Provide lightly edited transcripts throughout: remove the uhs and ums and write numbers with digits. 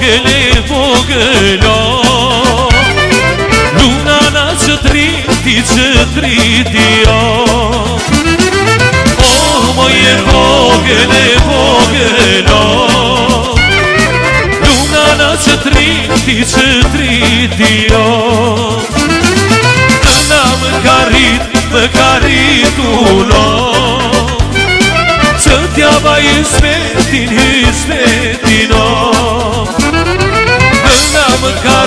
vogël e vogëlo, luna na që triti jo. Oh, moje vogël e vogëlo, luna na që triti jo. Nëna më ka ritulo, që t'ja vaj svetin o. Nëna më ka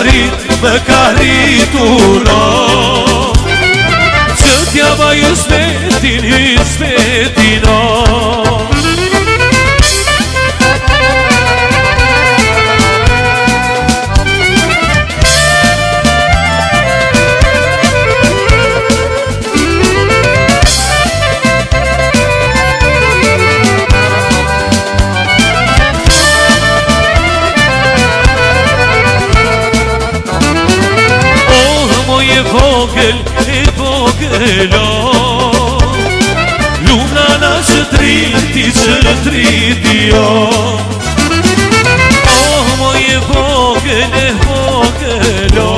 ritulo, që t'ja vaj svetin o. Vogël e vogëlo, luna na që triti jo. Oh, moje vogël e vogëlo,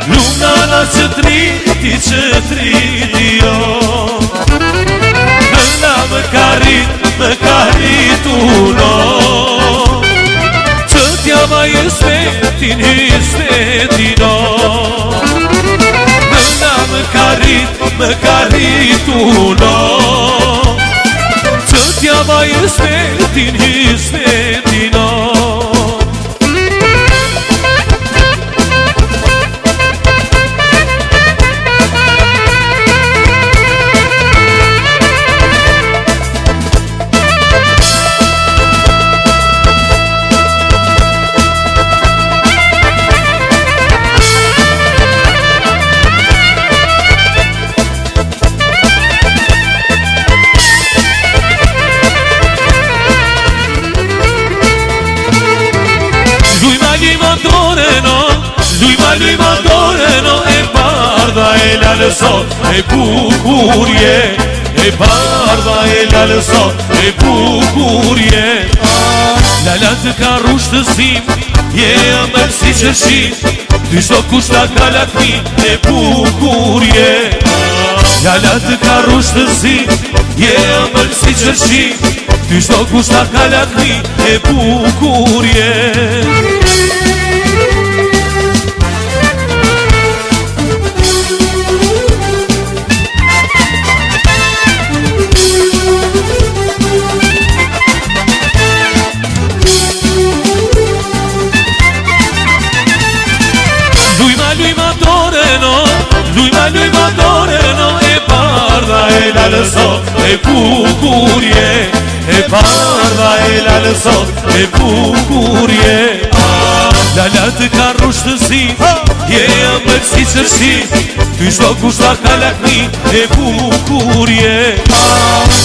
luna na që triti jo. Nëna më ka ritulo, që t'ja vaj svetin o. Nëna më ka ritulo, që t'ja vaj svetin o. Lujma doreno e bardha e lalësot e bukurje, e bardha e lalësot e bukurje. Lala të ka rushtësim, je ëmbël si qërshim, ty shto kushta ka lakmin e bukurje. Lala të ka rushtësim, je ëmbël si qërshim, ty shto kushta ka lakmin e bukurje. Lujma doreno e bardha e lalësot e bukurje, e bardha e lalësot e bukurje. Lala të ka rushtësim, je ëmbël si qërshim, ty shto kushta ka lakmin e bukurje.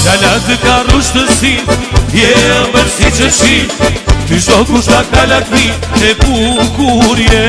Lala të ka rushtësim, je ëmbël si qërshim, ty shto kushta ka lakmin e bukurje.